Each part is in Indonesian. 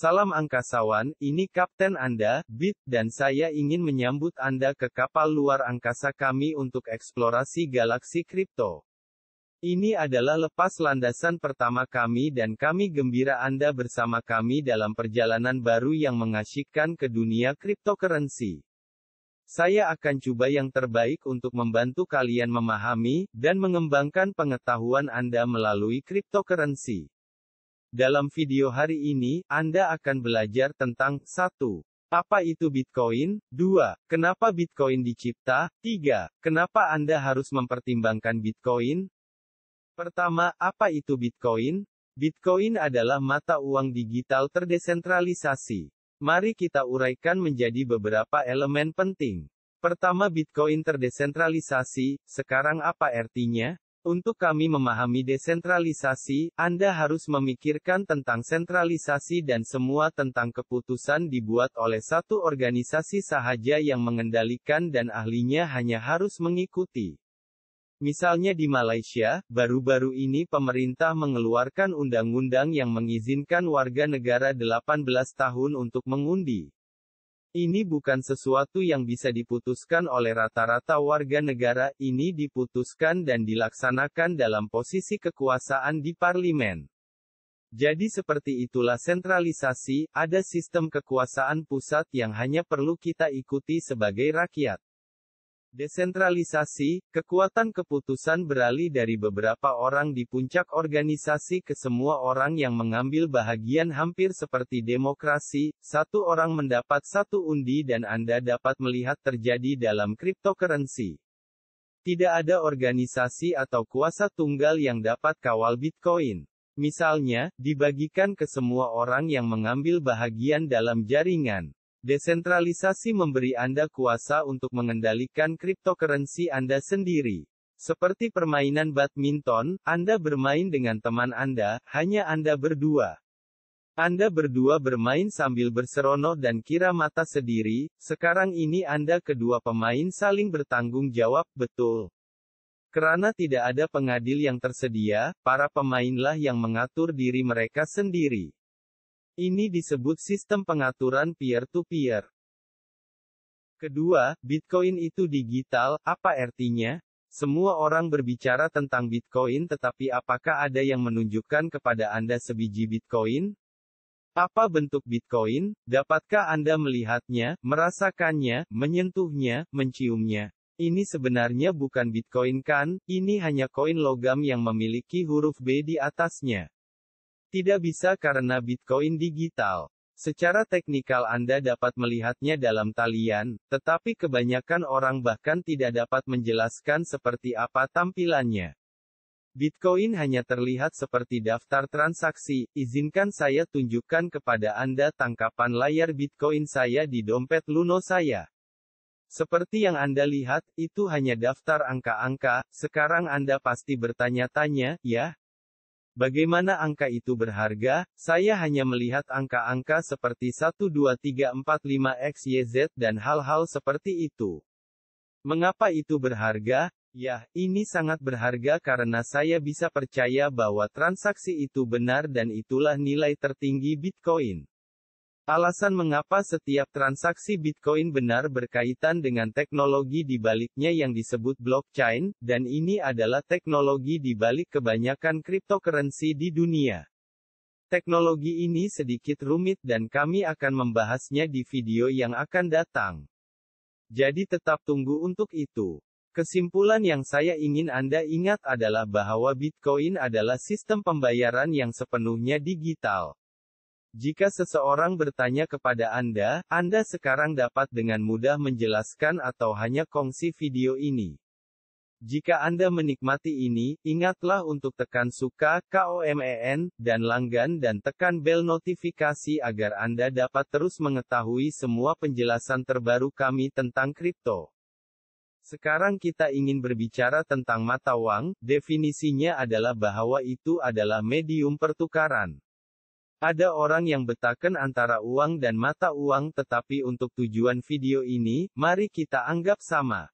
Salam angkasawan, ini Kapten Anda, Bit, dan saya ingin menyambut Anda ke kapal luar angkasa kami untuk eksplorasi galaksi kripto. Ini adalah lepas landasan pertama kami dan kami gembira Anda bersama kami dalam perjalanan baru yang mengasyikkan ke dunia cryptocurrency. Saya akan coba yang terbaik untuk membantu kalian memahami dan mengembangkan pengetahuan Anda melalui cryptocurrency. Dalam video hari ini, Anda akan belajar tentang 1. Apa itu Bitcoin? 2. Kenapa Bitcoin dicipta? 3. Kenapa Anda harus mempertimbangkan Bitcoin? Pertama, apa itu Bitcoin? Bitcoin adalah mata uang digital terdesentralisasi. Mari kita uraikan menjadi beberapa elemen penting. Pertama, Bitcoin terdesentralisasi. Sekarang apa artinya? Untuk kami memahami desentralisasi, Anda harus memikirkan tentang sentralisasi dan semua tentang keputusan dibuat oleh satu organisasi sahaja yang mengendalikan dan ahlinya hanya harus mengikuti. Misalnya di Malaysia, baru-baru ini pemerintah mengeluarkan undang-undang yang mengizinkan warga negara 18 tahun untuk mengundi. Ini bukan sesuatu yang bisa diputuskan oleh rata-rata warga negara, ini diputuskan dan dilaksanakan dalam posisi kekuasaan di parlemen. Jadi seperti itulah sentralisasi, ada sistem kekuasaan pusat yang hanya perlu kita ikuti sebagai rakyat. Desentralisasi, kekuatan keputusan beralih dari beberapa orang di puncak organisasi ke semua orang yang mengambil bahagian hampir seperti demokrasi, satu orang mendapat satu undi dan Anda dapat melihat terjadi dalam cryptocurrency. Tidak ada organisasi atau kuasa tunggal yang dapat kawal Bitcoin. Misalnya, dibagikan ke semua orang yang mengambil bahagian dalam jaringan. Desentralisasi memberi Anda kuasa untuk mengendalikan cryptocurrency Anda sendiri. Seperti permainan badminton, Anda bermain dengan teman Anda, hanya Anda berdua. Anda berdua bermain sambil berseronok dan kira mata sendiri, sekarang ini Anda kedua pemain saling bertanggung jawab, betul. Karena tidak ada pengadil yang tersedia, para pemainlah yang mengatur diri mereka sendiri. Ini disebut sistem pengaturan peer-to-peer. Kedua, Bitcoin itu digital, apa artinya? Semua orang berbicara tentang Bitcoin tetapi apakah ada yang menunjukkan kepada Anda sebiji Bitcoin? Apa bentuk Bitcoin? Dapatkah Anda melihatnya, merasakannya, menyentuhnya, menciumnya? Ini sebenarnya bukan Bitcoin kan, ini hanya koin logam yang memiliki huruf B di atasnya. Tidak bisa karena Bitcoin digital. Secara teknikal Anda dapat melihatnya dalam talian, tetapi kebanyakan orang bahkan tidak dapat menjelaskan seperti apa tampilannya. Bitcoin hanya terlihat seperti daftar transaksi. Izinkan saya tunjukkan kepada Anda tangkapan layar Bitcoin saya di dompet Luno saya. Seperti yang Anda lihat, itu hanya daftar angka-angka. Sekarang Anda pasti bertanya-tanya, ya? Bagaimana angka itu berharga? Saya hanya melihat angka-angka seperti 12345XYZ dan hal-hal seperti itu. Mengapa itu berharga? Ya, ini sangat berharga karena saya bisa percaya bahwa transaksi itu benar dan itulah nilai tertinggi Bitcoin. Alasan mengapa setiap transaksi Bitcoin benar berkaitan dengan teknologi di baliknya yang disebut blockchain, dan ini adalah teknologi di balik kebanyakan cryptocurrency di dunia. Teknologi ini sedikit rumit dan kami akan membahasnya di video yang akan datang. Jadi tetap tunggu untuk itu. Kesimpulan yang saya ingin Anda ingat adalah bahwa Bitcoin adalah sistem pembayaran yang sepenuhnya digital. Jika seseorang bertanya kepada Anda, Anda sekarang dapat dengan mudah menjelaskan atau hanya kongsi video ini. Jika Anda menikmati ini, ingatlah untuk tekan suka, komen, dan langgan dan tekan bel notifikasi agar Anda dapat terus mengetahui semua penjelasan terbaru kami tentang kripto. Sekarang kita ingin berbicara tentang mata uang. Definisinya adalah bahwa itu adalah medium pertukaran. Ada orang yang bedakan antara uang dan mata uang tetapi untuk tujuan video ini, mari kita anggap sama.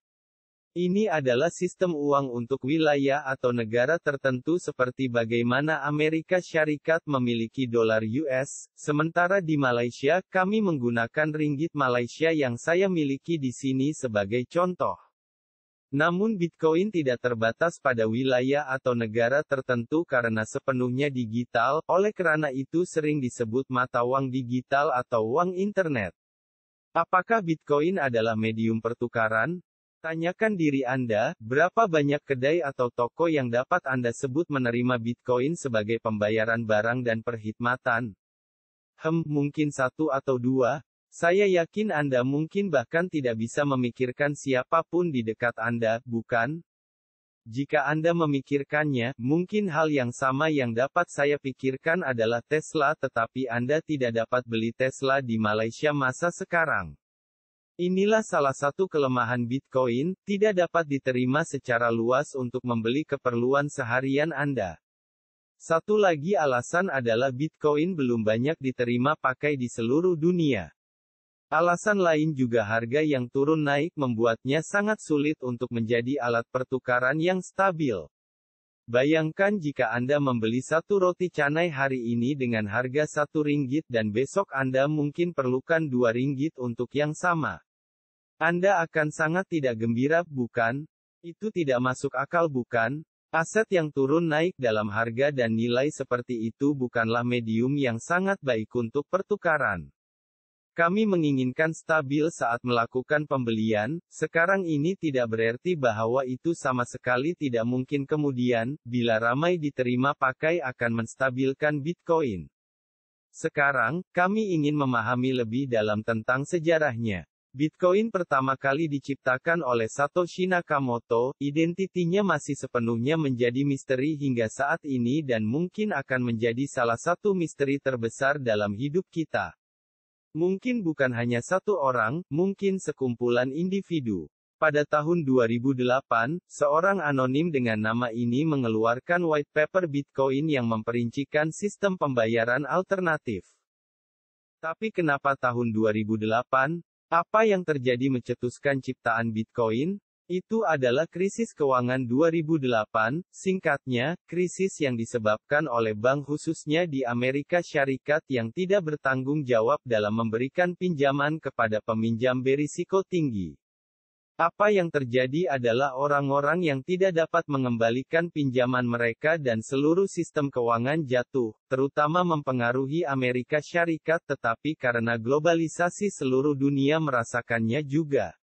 Ini adalah sistem uang untuk wilayah atau negara tertentu seperti bagaimana Amerika Syarikat memiliki dolar US, sementara di Malaysia, kami menggunakan ringgit Malaysia yang saya miliki di sini sebagai contoh. Namun Bitcoin tidak terbatas pada wilayah atau negara tertentu karena sepenuhnya digital, oleh karena itu sering disebut mata uang digital atau uang internet. Apakah Bitcoin adalah medium pertukaran? Tanyakan diri Anda, berapa banyak kedai atau toko yang dapat Anda sebut menerima Bitcoin sebagai pembayaran barang dan perkhidmatan? Mungkin satu atau dua. Saya yakin Anda mungkin bahkan tidak bisa memikirkan siapapun di dekat Anda, bukan? Jika Anda memikirkannya, mungkin hal yang sama yang dapat saya pikirkan adalah Tesla, tetapi Anda tidak dapat beli Tesla di Malaysia masa sekarang. Inilah salah satu kelemahan Bitcoin, tidak dapat diterima secara luas untuk membeli keperluan seharian Anda. Satu lagi alasan adalah Bitcoin belum banyak diterima pakai di seluruh dunia. Alasan lain juga harga yang turun naik membuatnya sangat sulit untuk menjadi alat pertukaran yang stabil. Bayangkan jika Anda membeli satu roti canai hari ini dengan harga RM1 dan besok Anda mungkin perlukan RM2 untuk yang sama. Anda akan sangat tidak gembira, bukan? Itu tidak masuk akal, bukan? Aset yang turun naik dalam harga dan nilai seperti itu bukanlah medium yang sangat baik untuk pertukaran. Kami menginginkan stabil saat melakukan pembelian, sekarang ini tidak berarti bahwa itu sama sekali tidak mungkin kemudian, bila ramai diterima pakai akan menstabilkan Bitcoin. Sekarang, kami ingin memahami lebih dalam tentang sejarahnya. Bitcoin pertama kali diciptakan oleh Satoshi Nakamoto, identitinya masih sepenuhnya menjadi misteri hingga saat ini dan mungkin akan menjadi salah satu misteri terbesar dalam hidup kita. Mungkin bukan hanya satu orang, mungkin sekumpulan individu. Pada tahun 2008, seorang anonim dengan nama ini mengeluarkan white paper Bitcoin yang memperincikan sistem pembayaran alternatif. Tapi kenapa tahun 2008? Apa yang terjadi mencetuskan ciptaan Bitcoin? Itu adalah krisis keuangan 2008, singkatnya, krisis yang disebabkan oleh bank khususnya di Amerika Syarikat yang tidak bertanggung jawab dalam memberikan pinjaman kepada peminjam berisiko tinggi. Apa yang terjadi adalah orang-orang yang tidak dapat mengembalikan pinjaman mereka dan seluruh sistem keuangan jatuh, terutama mempengaruhi Amerika Syarikat tetapi karena globalisasi seluruh dunia merasakannya juga.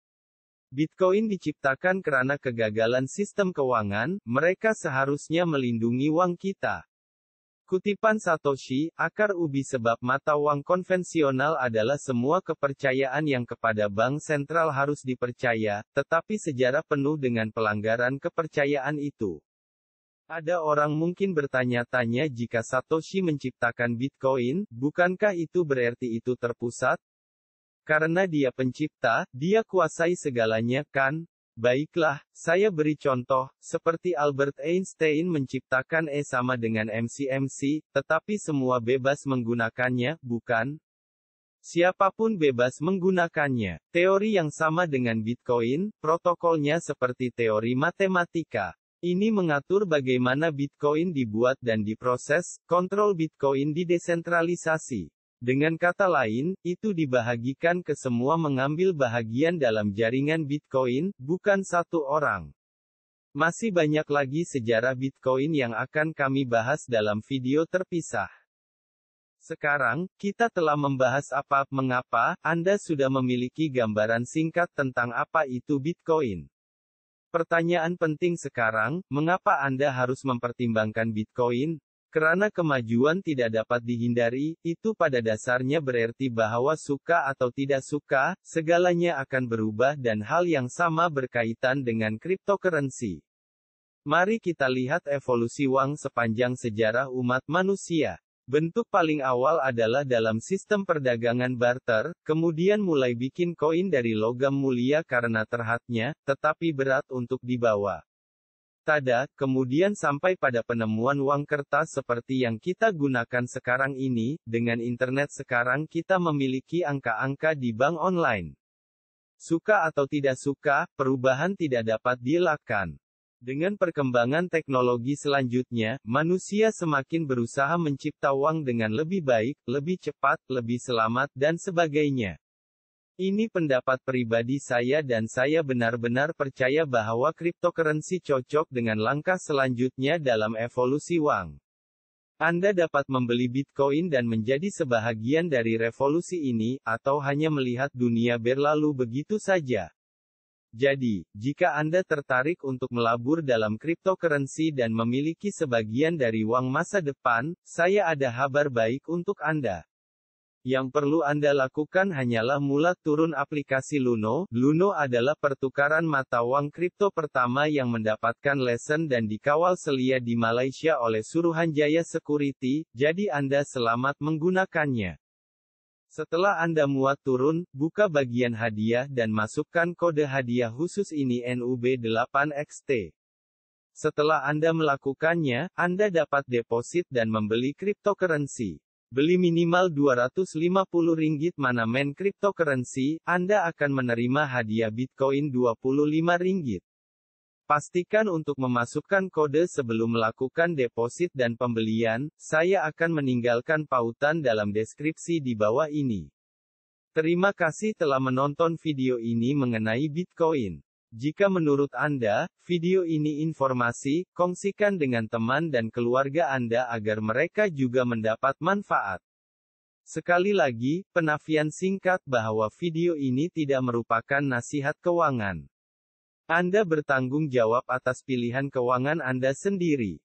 Bitcoin diciptakan karena kegagalan sistem keuangan, mereka seharusnya melindungi uang kita. Kutipan Satoshi, akar ubi sebab mata uang konvensional adalah semua kepercayaan yang kepada bank sentral harus dipercaya, tetapi sejarah penuh dengan pelanggaran kepercayaan itu. Ada orang mungkin bertanya-tanya jika Satoshi menciptakan Bitcoin, bukankah itu berarti itu terpusat? Karena dia pencipta, dia kuasai segalanya, kan? Baiklah, saya beri contoh, seperti Albert Einstein menciptakan E sama dengan mc, tetapi semua bebas menggunakannya, bukan? Siapapun bebas menggunakannya. Teori yang sama dengan Bitcoin, protokolnya seperti teori matematika. Ini mengatur bagaimana Bitcoin dibuat dan diproses, kontrol Bitcoin didesentralisasi. Dengan kata lain, itu dibahagikan ke semua mengambil bahagian dalam jaringan Bitcoin, bukan satu orang. Masih banyak lagi sejarah Bitcoin yang akan kami bahas dalam video terpisah. Sekarang, kita telah membahas mengapa, Anda sudah memiliki gambaran singkat tentang apa itu Bitcoin. Pertanyaan penting sekarang, mengapa Anda harus mempertimbangkan Bitcoin? Karena kemajuan tidak dapat dihindari, itu pada dasarnya berarti bahwa suka atau tidak suka, segalanya akan berubah dan hal yang sama berkaitan dengan cryptocurrency. Mari kita lihat evolusi uang sepanjang sejarah umat manusia. Bentuk paling awal adalah dalam sistem perdagangan barter, kemudian mulai bikin koin dari logam mulia karena terhadnya, tetapi berat untuk dibawa. Tada, kemudian sampai pada penemuan uang kertas seperti yang kita gunakan sekarang ini, dengan internet sekarang kita memiliki angka-angka di bank online. Suka atau tidak suka, perubahan tidak dapat dielakkan. Dengan perkembangan teknologi selanjutnya, manusia semakin berusaha mencipta uang dengan lebih baik, lebih cepat, lebih selamat, dan sebagainya. Ini pendapat pribadi saya dan saya benar-benar percaya bahwa cryptocurrency cocok dengan langkah selanjutnya dalam evolusi uang. Anda dapat membeli Bitcoin dan menjadi sebahagian dari revolusi ini, atau hanya melihat dunia berlalu begitu saja. Jadi, jika Anda tertarik untuk melabur dalam cryptocurrency dan memiliki sebagian dari uang masa depan, saya ada kabar baik untuk Anda. Yang perlu Anda lakukan hanyalah mulai turun aplikasi Luno. Luno adalah pertukaran mata uang kripto pertama yang mendapatkan lisensi dan dikawal selia di Malaysia oleh Suruhanjaya Security, jadi Anda selamat menggunakannya. Setelah Anda muat turun, buka bagian hadiah dan masukkan kode hadiah khusus ini NUB8XT. Setelah Anda melakukannya, Anda dapat deposit dan membeli cryptocurrency. Beli minimal Rp250 mana main cryptocurrency, Anda akan menerima hadiah Bitcoin Rp25. Pastikan untuk memasukkan kode sebelum melakukan deposit dan pembelian. Saya akan meninggalkan pautan dalam deskripsi di bawah ini. Terima kasih telah menonton video ini mengenai Bitcoin. Jika menurut Anda, video ini informasi, kongsikan dengan teman dan keluarga Anda agar mereka juga mendapat manfaat. Sekali lagi, penafian singkat bahwa video ini tidak merupakan nasihat keuangan. Anda bertanggung jawab atas pilihan keuangan Anda sendiri.